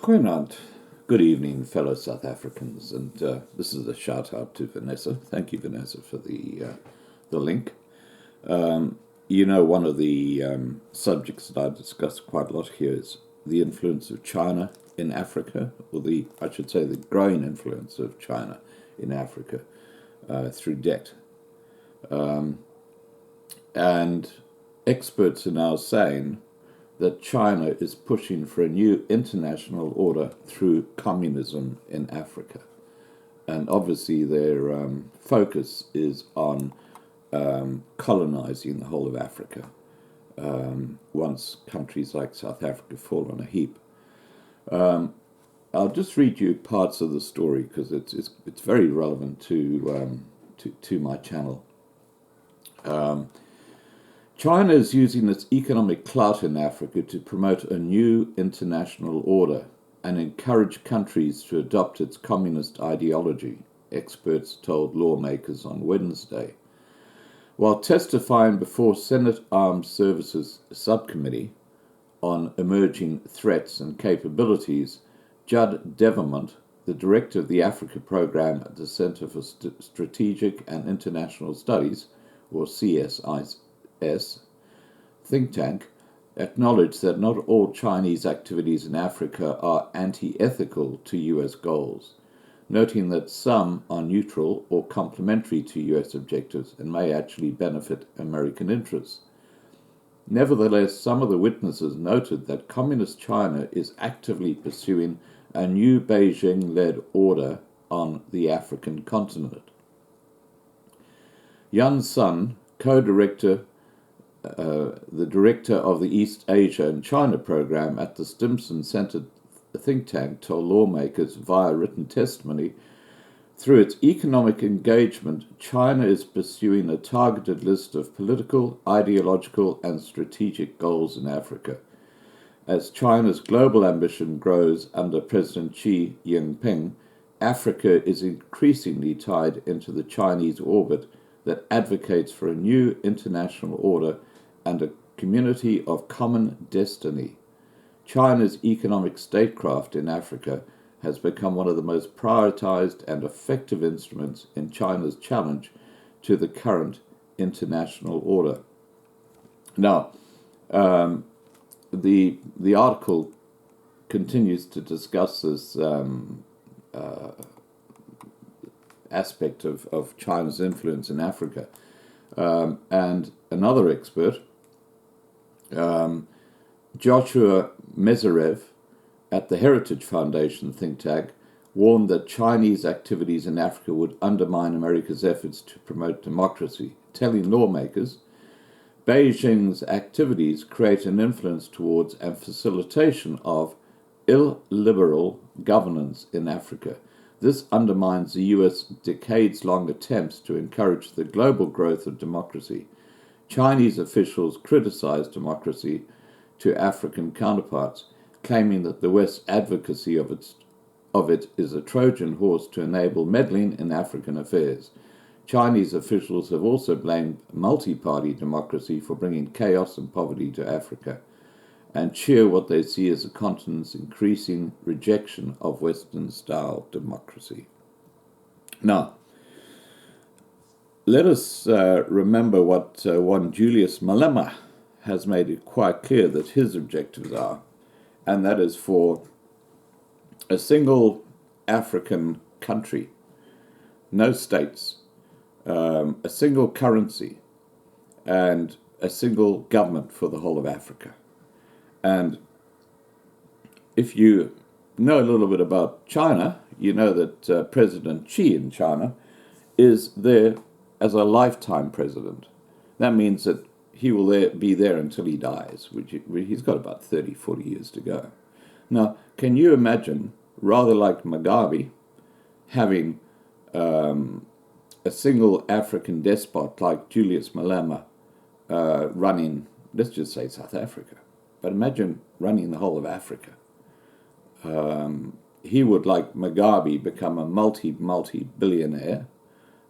Goeienaand. Good evening, fellow South Africans, and this is a shout out to Vanessa. Thank you, Vanessa, for the link. One of the subjects that I discuss quite a lot here is the influence of China in Africa, or I should say, the growing influence of China in Africa through debt. And experts are now saying that China is pushing for a new international order through communism in Africa. And obviously their focus is on colonizing the whole of Africa once countries like South Africa fall on a heap. I'll just read you parts of the story because it's very relevant to my channel. China is using its economic clout in Africa to promote a new international order and encourage countries to adopt its communist ideology, experts told lawmakers on Wednesday. While testifying before Senate Armed Services Subcommittee on Emerging Threats and Capabilities, Judd Devermont, the director of the Africa program at the Center for Strategic and International Studies, or CSIS, think tank, acknowledged that not all Chinese activities in Africa are anti-ethical to US goals, noting that some are neutral or complementary to US objectives and may actually benefit American interests. Nevertheless, some of the witnesses noted that Communist China is actively pursuing a new Beijing-led order on the African continent. Yan Sun, co-director the director of the East Asia and China program at the Stimson Center think tank, told lawmakers via written testimony, through its economic engagement, China is pursuing a targeted list of political, ideological, and strategic goals in Africa. As China's global ambition grows under President Xi Jinping, Africa is increasingly tied into the Chinese orbit that advocates for a new international order and a community of common destiny. China's economic statecraft in Africa has become one of the most prioritized and effective instruments in China's challenge to the current international order. Now, the article continues to discuss this aspect of China's influence in Africa. And another expert, Joshua Meserev at the Heritage Foundation think tank, warned that Chinese activities in Africa would undermine America's efforts to promote democracy, telling lawmakers Beijing's activities create an influence towards and facilitation of illiberal governance in Africa. This undermines the US decades-long attempts to encourage the global growth of democracy. Chinese officials criticized democracy to African counterparts, claiming that the West's advocacy of it is a Trojan horse to enable meddling in African affairs. Chinese officials have also blamed multi-party democracy for bringing chaos and poverty to Africa, and cheer what they see as the continent's increasing rejection of Western-style democracy. Now, let us remember what one Julius Malema has made it quite clear that his objectives are, and that is for a single African country, no states, a single currency, and a single government for the whole of Africa. And if you know a little bit about China, you know that President Xi in China is there as a lifetime president. That means that he will be there until he dies, which he's got about 30, 40 years to go. Now, can you imagine, rather like Mugabe, having a single African despot like Julius Malema running, let's just say South Africa, but imagine running the whole of Africa. He would, like Mugabe, become a multi-billionaire.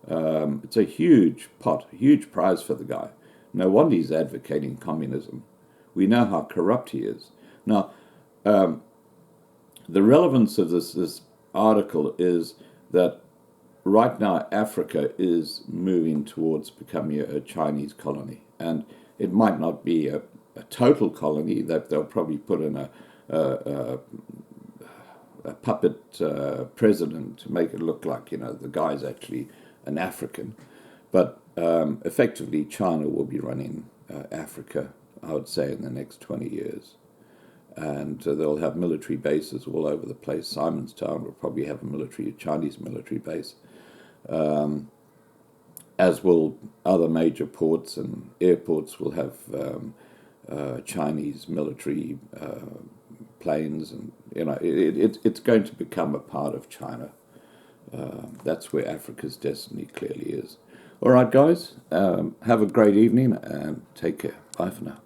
It's a huge pot, a huge prize for the guy. No wonder he's advocating communism. We know how corrupt he is. Now, The relevance of this article is that right now Africa is moving towards becoming a Chinese colony, and it might not be a total colony. That they'll probably put in a puppet president to make it look like, the guy's actually an African. But effectively, China will be running Africa, I would say, in the next 20 years. And they'll have military bases all over the place. Simonstown will probably have a Chinese military base, as will other major ports, and airports will have Chinese military planes, and it's going to become a part of China. That's where Africa's destiny clearly is. All right, guys, have a great evening and take care. Bye for now.